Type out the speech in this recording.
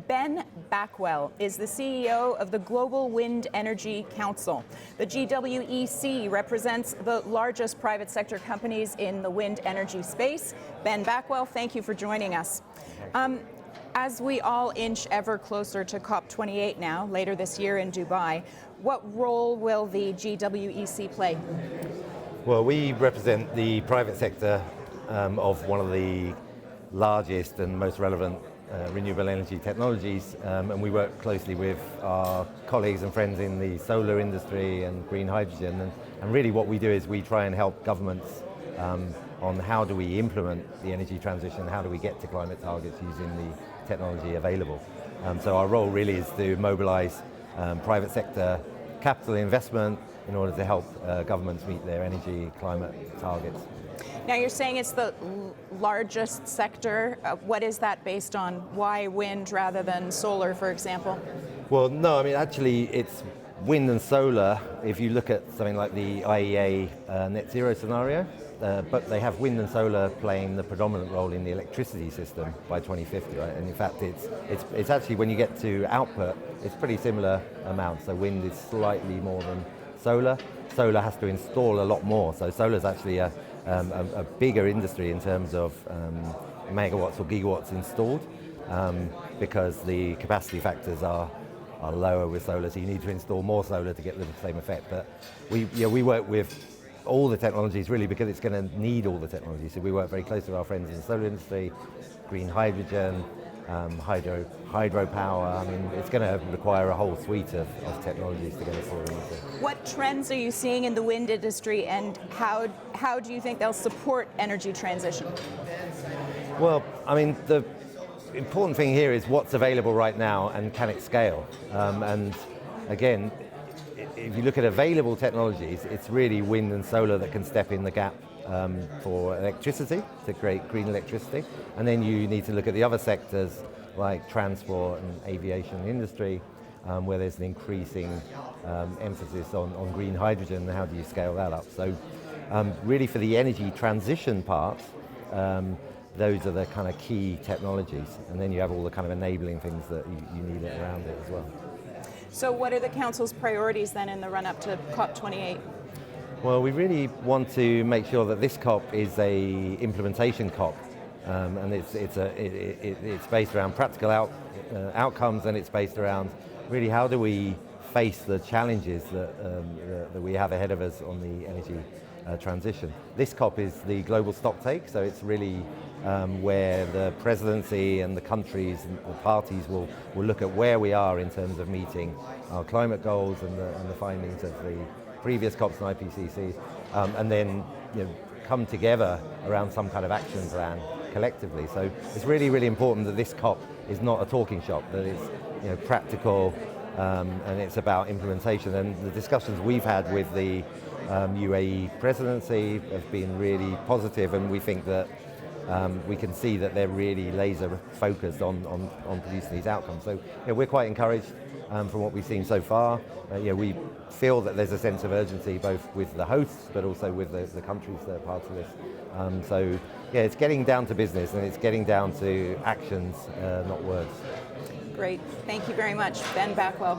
Ben Backwell is the CEO of the Global Wind Energy Council. The GWEC represents the largest private sector companies in the wind energy space. Ben Backwell, thank you for joining us. As we all inch ever closer to COP28 now, later this year in Dubai, what role will the GWEC play? Well, we represent the private sector of one of the largest and most relevant renewable energy technologies, and we work closely with our colleagues and friends in the solar industry and green hydrogen. And really what we do is we try and help governments on how do we implement the energy transition, how do we get to climate targets using the technology available. So our role really is to mobilize private sector capital investment in order to help governments meet their energy climate targets. Now you're saying it's the largest sector. What is that based on? Why wind rather than solar, for example? Well, no, I mean actually it's wind and solar. If you look at something like the IEA net zero scenario, but they have wind and solar playing the predominant role in the electricity system by 2050, right? And in fact, it's actually, when you get to output, it's pretty similar amounts. So wind is slightly more than solar. Solar has to install a lot more. So solar is actually a bigger industry in terms of megawatts or gigawatts installed, because the capacity factors are lower with solar, so you need to install more solar to get the same effect. But we work with all the technologies really because it's going to need all the technologies. So we work very closely with our friends in the solar industry, green hydrogen, hydropower. I mean, it's going to require a whole suite of technologies to get us all into. What trends are you seeing in the wind industry, and how do you think they'll support energy transition? Well, I mean, the important thing here is what's available right now and can it scale? And again, if you look at available technologies, it's really wind and solar that can step in the gap for electricity, to create green electricity. And then you need to look at the other sectors like transport and aviation industry, where there's an increasing emphasis on green hydrogen and how do you scale that up. So really for the energy transition part, those are the kind of key technologies. And then you have all the kind of enabling things that you need around it as well. So what are the Council's priorities then in the run-up to COP28? Well, we really want to make sure that this COP is a implementation COP, and it's based around practical outcomes, and it's based around really how do we face the challenges that we have ahead of us on the energy transition. This COP is the global stocktake, so it's really where the presidency and the countries and the parties will look at where we are in terms of meeting our climate goals and the findings of the previous COPs and IPCCs, and then come together around some kind of action plan collectively. So it's really, really important that this COP is not a talking shop, that it's practical, and it's about implementation. And the discussions we've had with the UAE presidency have been really positive, and we think that we can see that they're really laser focused on producing these outcomes. So we're quite encouraged from what we've seen so far. We feel that there's a sense of urgency both with the hosts but also with the countries that are part of this. So it's getting down to business, and it's getting down to actions, not words. Great. Thank you very much, Ben Backwell.